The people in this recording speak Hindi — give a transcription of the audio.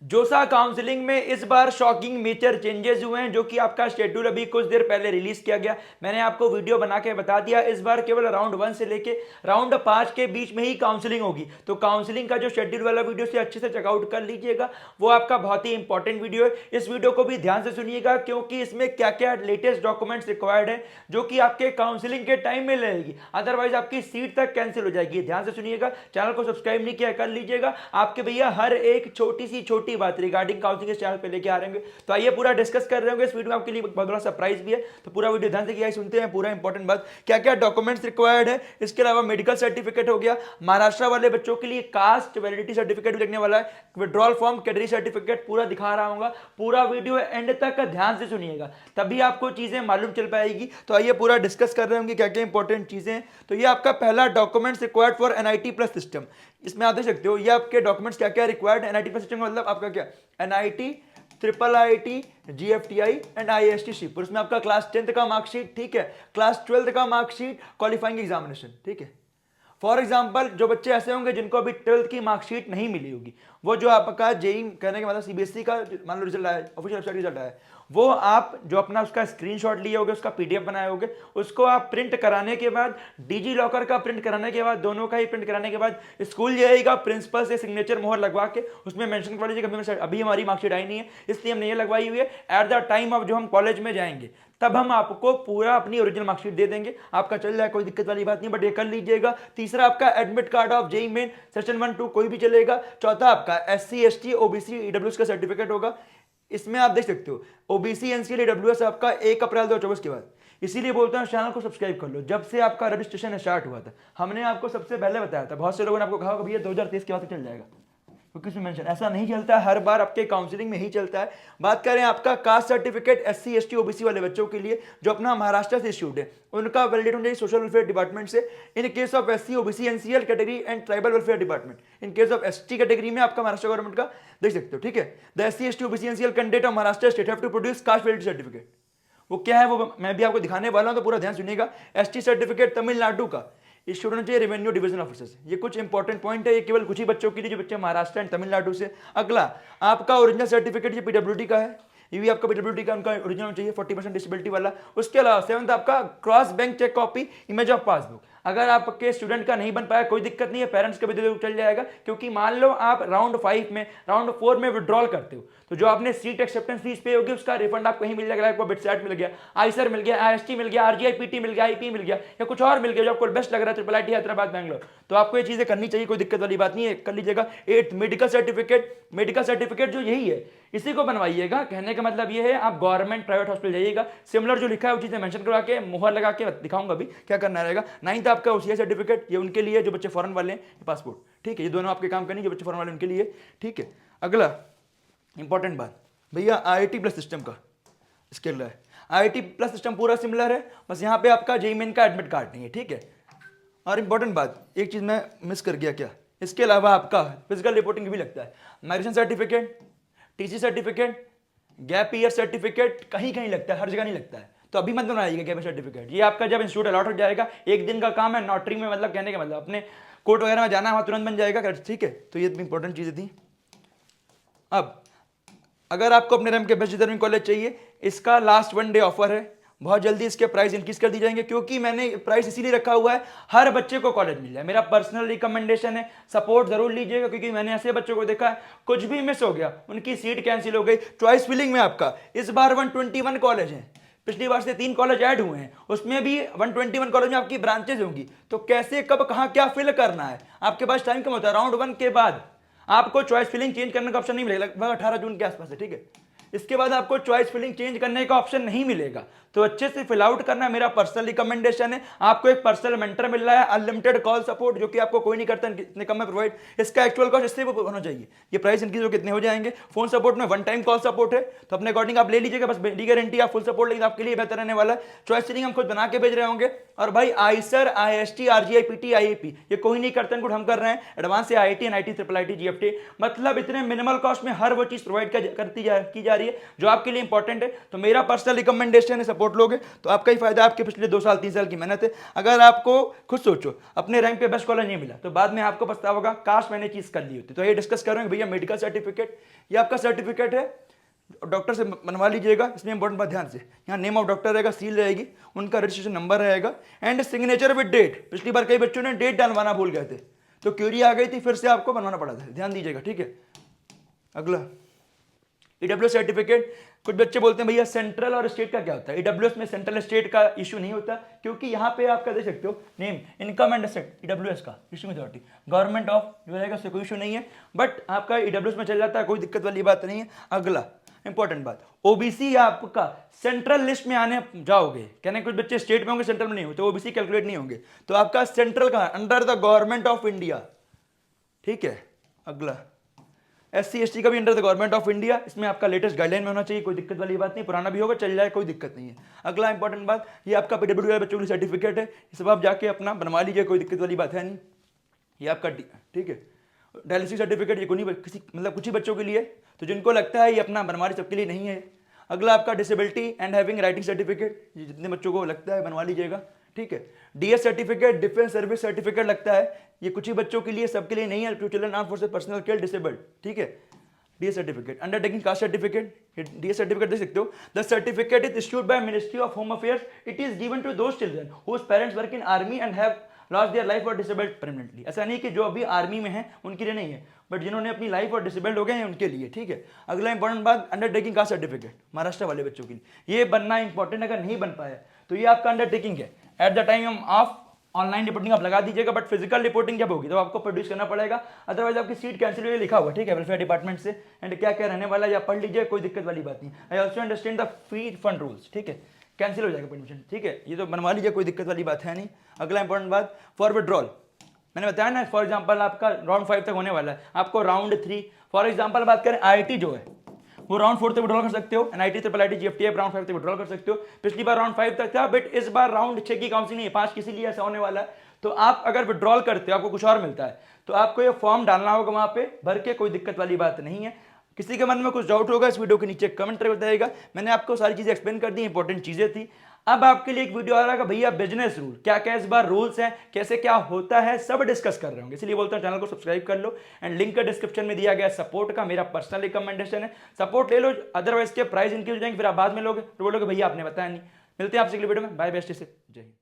जोसा काउंसलिंग में इस बार शॉकिंग मेजर चेंजेस हुए हैं, जो कि आपका शेड्यूल अभी कुछ देर पहले रिलीज किया गया। मैंने आपको वीडियो बना के बता दिया, इस बार केवल राउंड 1 से लेके राउंड 5 के बीच में ही काउंसलिंग होगी। तो काउंसलिंग का जो शेड्यूल वाला वीडियो से अच्छे से चेकआउट कर लीजिएगा, वो आपका बहुत ही इंपॉर्टेंट वीडियो है। इस वीडियो को भी ध्यान से सुनिएगा, क्योंकि इसमें क्या क्या लेटेस्ट डॉक्यूमेंट्स रिक्वायर्ड है जो कि आपके काउंसलिंग के टाइम में लगेगी, अदरवाइज आपकी सीट तक कैंसिल हो जाएगी। ध्यान से सुनिएगा, चैनल को सब्सक्राइब नहीं किया कर लीजिएगा। आपके भैया हर एक छोटी सी छोटी बात रिगार्डिंग काउंसलिंग इस चैनल पे लेके आ रहे होंगे। तो आइए पूरा डिस्कस कर रहे होंगे। इस वीडियो में आपके लिए बहुत बड़ा सरप्राइज भी है, तो पूरा वीडियो ध्यान से किया सुनते हैं। पूरा इंपॉर्टेंट बात, क्या क्या डॉक्यूमेंट्स रिक्वायर्ड है, इसके अलावा मेडिकल सर्टिफिकेट हो गया, महाराष्ट्र वाले बच्चों के लिए कास्ट वैलिडिटी सर्टिफिकेट भी लगने वाला है, विड्रॉल फॉर्म, कैटेगरी सर्टिफिकेट, पूरा दिखा रहा हूँ। पूरा वीडियो एंड तक ध्यान से सुनिएगा, तभी आपको चीजें मालूम चल पाएगी। तो आइए पूरा डिस्कस कर रहे होंगे क्या क्या इंपॉर्टेंट चीजें हैं। तो ये आपका पहला documents required for NIT plus system. इसमें आप देख सकते हो ये आपके डॉक्यूमेंट्स क्या क्या रिक्वायर्ड है। एनआईटी प्लस सिस्टम का मतलब आपका क्या, NIT, triple IT, GFTI and IST Shivpur. उसमें आपका क्लास 10th का मार्कशीट, ठीक है, क्लास 12th का मार्कशीट, क्वालिफाइंग एग्जामिनेशन, ठीक है। फॉर एग्जाम्पल जो बच्चे ऐसे होंगे जिनको अभी 12th की मार्कशीट नहीं मिली होगी, वो जो आपका जेई कहने के मतलब सीबीएसई का मान लो रिजल्ट आया, ऑफिशियल वेबसाइट रिजल्ट आया, वो आप जो अपना उसका स्क्रीनशॉट लिए होगे, उसका पीडीएफ बनाए होगे, उसको आप प्रिंट कराने के बाद, डिजी लॉकर का प्रिंट कराने के बाद, दोनों का ही प्रिंट कराने के बाद स्कूल जाइएगा, प्रिंसिपल से सिग्नेचर मोहर लगवा के उसमें मेंशन कर लीजिएगा अभी हमारी मार्कशीट आई नहीं है, इसलिए हमने ये लगवाई हुई है। एट द टाइम ऑफ जो हम कॉलेज में जाएंगे तब हम आपको पूरा अपनी ओरिजिनल मार्कशीट दे देंगे, आपका चल जाए, कोई दिक्कत वाली बात नहीं, बट ये कर लीजिएगा। तीसरा आपका admit card of JEE Main session 1-2 कोई भी चलेगा। चौथा आपका एससी एसटी ओबीसी ईडब्ल्यूएस का सर्टिफिकेट होगा। इसमें आप देख सकते हो ओबीसी एनसीएल ईडब्ल्यूएस आपका 1 अप्रैल 2024 के बाद। इसीलिए बोलता हूं चैनल को सब्सक्राइब कर लो। जब से आपका रजिस्ट्रेशन स्टार्ट हुआ था हमने आपको सबसे पहले बताया था, बहुत से लोगों ने आपको कहा भैया 2023 के बाद चल जाएगा, क्योंकि इसमें मेंशन ऐसा नहीं चलता है, हर बार आपके काउंसलिंग में ही चलता है। बात करें आपका caste certificate SC ST OBC वाले बच्चों के लिए जो अपना महाराष्ट्र से इश्यूड है, उनका वैलिडेट होना चाहिए सोशल वेलफेयर डिपार्टमेंट से। In case of SC OBC NCL category and tribal welfare department. In case of ST category में आपका महाराष्ट्र गवर्नमेंट का देख सकते हो, ठीक है। The SC ST OBC NCL candidate of Maharashtra state have to produce caste validity certificate. वो क्या है वो मैं भी आपको दिखाने वाला हूं, तो पूरा ध्यान सुनिएगा। एसटी सर्टिफिकेट तमिलनाडु का इश्यूड होना चाहिए रेवेन्यू डिवीजन ऑफिसर से। ये कुछ इंपॉर्टेंट पॉइंट है, ये केवल कुछ ही बच्चों के लिए जो बच्चे महाराष्ट्र एंड तमिलनाडु से। अगला आपका ओरिजिनल सर्टिफिकेट ये पीडब्ल्यूडी का है, ये भी आपका पीडब्ल्यूडी का उनका ओरिजिनल चाहिए 40% डिसेबिलिटी वाला। उसके अलावा 7th आपका cross bank cheque copy, image of passbook. अगर आपके स्टूडेंट का नहीं बन पाया कोई दिक्कत नहीं है, पेरेंट्स का भी दे दो चल जाएगा, क्योंकि मान लो आप राउंड 5 में राउंड 4 में विड्रॉल करते हो तो जो आपने सीट एक्सेप्टेंस फीस पे होगी उसका रिफंड आपको कहीं मिल जाएगा। आपको बिटसैट मिल गया, आईसर मिल गया, आईएसटी मिल गया, आरजीआईपीटी मिल गया, आईपी मिल गया, या कुछ और मिल गया जो आपको बेस्ट लग रहा है, ट्रिपल आईटी हैदराबाद बैंगलोर, तो आपको ये चीजें करनी चाहिए, कोई दिक्कत वाली बात नहीं है, कर लीजिएगा। 8th medical certificate, medical certificate जो यही है इसी को बनवाइएगा। कहने का मतलब ये है आप गवर्नमेंट प्राइवेट हॉस्पिटल जाइएगा, सिमिलर जो लिखा है वो चीजें मेंशन करवा के मोहर लगा के दिखाऊंगा भी क्या करना रहेगा। 9th आपका ओसीआई सर्टिफिकेट, ये उनके लिए जो बच्चे फॉरेन वाले हैं, पासपोर्ट, ठीक है, ये दोनों आपके काम करनी जो बच्चे फॉरेन वाले उनके लिए, ठीक है। अगला इंपॉर्टेंट बात भैया आईआईटी प्लस सिस्टम का, इसके लिए आईआईटी प्लस सिस्टम पूरा सिमिलर है, बस यहाँ पे आपका जेईई मेन का एडमिट कार्ड नहीं है, ठीक है। और इंपॉर्टेंट बात, एक चीज मैं मिस कर गया क्या, इसके अलावा आपका फिजिकल रिपोर्टिंग भी लगता है, migration certificate, TC certificate, gap year certificate, कहीं कहीं लगता है, हर जगह नहीं लगता है, तो अभी मत बनाइएगा गैप सर्टिफिकेट। ये आपका जब इंस्टीट्यूट अलॉट हो जाएगा, एक दिन का काम है, नोटरी में मतलब कहने का मतलब अपने कोर्ट वगैरह में जाना है वहां तुरंत बन जाएगा, ठीक है। तो ये इंपॉर्टेंट चीजें थी। अब अगर आपको अपने रैम के बेस्ट डिजर्विंग कॉलेज चाहिए, इसका लास्ट 1 डे ऑफर है, बहुत जल्दी इसके प्राइस इंक्रीज कर दी जाएंगे, क्योंकि मैंने प्राइस इसीलिए रखा हुआ है हर बच्चे को कॉलेज मिल जाए। मेरा पर्सनल रिकमेंडेशन है, सपोर्ट जरूर लीजिएगा, क्योंकि मैंने ऐसे बच्चों को देखा है कुछ भी मिस हो गया, उनकी सीट कैंसिल हो गई। चॉइस फिलिंग में आपका इस बार 121 कॉलेज हैं, पिछली बार से 3 कॉलेज ऐड हुए हैं, उसमें भी 121 कॉलेज में आपकी ब्रांचेज होंगी, तो कैसे कब कहां क्या फिल करना है आपके पास टाइम कम होता है। राउंड 1 के बाद आपको चॉइस फिलिंग चेंज करने का ऑप्शन नहीं मिलेगा, लगभग 18 जून के आसपास है, ठीक है। इसके बाद आपको चॉइस फिलिंग चेंज करने का ऑप्शन नहीं मिलेगा, तो अच्छे से फिल आउट करना मेरा पर्सनल रिकमेंडेशन है। आपको एक पर्सनल मेंटर मिल रहा है, अनलिमिटेड कॉल सपोर्ट, जो कि आपको कोई नहीं करता, इतने कम में प्रोवाइड। इसका एक्चुअल कॉस्ट इससे होना चाहिए, ये प्राइस इनकी जो कितने हो जाएंगे। फोन सपोर्ट में 1 टाइम कॉल सपोर्ट है, तो अपने अकॉर्डिंग आप ले लीजिएगा, बस डी गारंटी आप फुल सपोर्ट, लेकिन आपके लिए बेहतर रहने वाला है। चॉइस फिलिंग हम खुद बना के भेज रहे होंगे। और भाई आईसर, आईएसटी, आरजीआईपीटी, आईएपी ये कोई नहीं करता, इनको हम कर रहे हैं। एडवांस से आईआईटी, एनआईटी, ट्रिपल आईटी, जीएफटी, मतलब इतने मिनिमल कॉस्ट में हर वो चीज प्रोवाइड की जा रही है जो आपके लिए इंपॉर्टेंट है। तो मेरा पर्सनल रिकमेंडेशन है, सपोर्ट लोगे तो आपका ही फायदा, आपके पिछले 2 साल 3 साल की मेहनत है। अगर आपको खुद सोचो अपने रैंक पे बेस्ट कॉलेज नहीं मिला तो बाद में आपको पछतावा होगा, काश मैंने चीज कर ली होती। तो ये डिस्कस करेंगे भैया मेडिकल सर्टिफिकेट, ये आपका सर्टिफिकेट है, डॉक्टर से बनवा लीजिएगा। इसमें इंपॉर्टेंट बात ध्यान से, यहाँ नेम ऑफ डॉक्टर रहेगा, सील रहेगी, उनका रजिस्ट्रेशन नंबर रहेगा एंड सिग्नेचर विद डेट। पिछली बार कई बच्चों ने डेट डालवाना भूल गए थे तो क्यूरी आ गई थी, फिर से आपको बनवाना पड़ा था, ध्यान दीजिएगा, ठीक है। अगला ईडब्ल्यूएस सर्टिफिकेट। कुछ बच्चे बोलते हैं भैया सेंट्रल और स्टेट का क्या होता है। ईडब्ल्यूएस में सेंट्रल स्टेट का इशू नहीं होता, क्योंकि यहाँ पे आपका देख सकते हो name, income and asset, EWS का इशू अथॉरिटी गवर्नमेंट ऑफ जो रहेगा उससे कोई इशू नहीं है, बट आपका ईडब्ल्यूएस में चल जाता है, कोई दिक्कत वाली बात नहीं है। अगला इंपॉर्टेंट बात, ओबीसी आपका सेंट्रल लिस्ट में आने जाओगे, कहने कुछ बच्चे स्टेट में होंगे सेंट्रल में नहीं होते, ओबीसी कैलकुलेट नहीं होंगे, तो आपका सेंट्रल का under the government of India, ठीक है। अगला SC ST का भी under the government of India, इसमें आपका लेटेस्ट गाइडलाइन में होना चाहिए, कोई दिक्कत वाली बात नहीं, पुराना भी होगा चल जाए, कोई दिक्कत नहीं है। अगला इंपॉर्टेंट बात, ये आपका PWD वाले बच्चों के लिए सर्टिफिकेट है, ये सब आप जाके अपना बनवा लीजिए, कोई दिक्कत वाली बात है नहीं। ये आपका ठीक है डायलिसिस सर्टिफिकेट, ये कोई नहीं, किसी मतलब कुछ ही बच्चों के लिए, तो जिनको लगता है ये अपना बनवा ली, सबके लिए नहीं है। अगला आपका disability and having writing certificate, ये जितने बच्चों को लगता है बनवा लीजिएगा, ठीक है। DS certificate, defence service certificate लगता है, ये कुछ ही बच्चों के लिए, सबके लिए नहीं है, to children arm forces personnel care disabled, ठीक है। DS certificate, undertaking caste certificate, DS certificate देख सकते हो। The certificate is issued by ministry of home affairs, it is given to those children whose parents work in army and have lost their life और डिसेबल्ड परमानेंटली। ऐसा नहीं कि जो अभी आर्मी में है उनके लिए नहीं है, बट जिन्होंने अपनी लाइफ और डिसेबल्ड हो गए हैं उनके लिए, ठीक है। अगला इंपॉर्टेंट बात, अंडरटेकिंग कास्ट सर्टिफिकेट, महाराष्ट्र वाले बच्चों के लिए ये बनना इंपॉर्टेंट, अगर नहीं बन पाया तो ये आपका अंडरटेकिंग है। At the time of online reporting आप लगा दीजिएगा, बट फिजिकल रिपोर्टिंग जब होगी तो आपको प्रोड्यूस करना पड़ेगा, अदरवाइज आपकी सीट कैंसिल हुई लिखा होगा, ठीक है, वेलफेयर डिपार्टमेंट से, एंड क्या क्या रहने वाला है या पढ़ लीजिए, कोई दिक्कत वाली बात नहीं। I also understand the free fund rules, ठीक है, कैंसिल हो जाएगा परमिशन, ठीक है, ये तो बनवा लीजिए, कोई दिक्कत वाली बात है नहीं। अगला इंपॉर्टेंट बात, फॉर विड्रॉल, मैंने बताया ना, फॉर एग्जाम्पल आपका राउंड 5 तक होने वाला है, आपको राउंड 3, फॉर एग्जाम्पल बात करें IIT जो है वो राउंड 4 तक विड्रॉल कर सकते हो, NIT IIT GFTF राउंड 5 तक विड्रॉल कर सकते हो। पिछली बार राउंड 5 तक था, बट इस बार राउंड 6 की काउंसलिंग नहीं है, 5 किसी लिए ऐसा होने वाला है। तो आप अगर विड्रॉल करते हो, आपको कुछ और मिलता है, तो आपको ये फॉर्म डालना होगा वहां पे भर के, कोई दिक्कत वाली बात नहीं है। किसी के मन में कुछ डाउट होगा इस वीडियो के नीचे कमेंट करके बताइएगा, मैंने आपको सारी चीजें एक्सप्लेन कर दी, इंपॉर्टेंट चीजें थी। अब आपके लिए एक वीडियो आ रहा है भैया बिजनेस रूल क्या क्या इस बार रूल्स हैं, कैसे क्या होता है, सब डिस्कस कर रहे होंगे, इसलिए बोलता हूं चैनल को सब्सक्राइब कर लो, एंड लिंक का डिस्क्रिप्शन में दिया गया सपोर्ट का, मेरा पर्सनल रिकमेंडेशन है, सपोर्ट ले लो, अदरवाइज के प्राइस इंक्रीज हो जाएंगे, फिर आप बाद में लोगे तो बोलोगे भैया आपने बताया नहीं। मिलते हैं आपसे अगले वीडियो में, बाय, बेस्ट से, जय हिंद।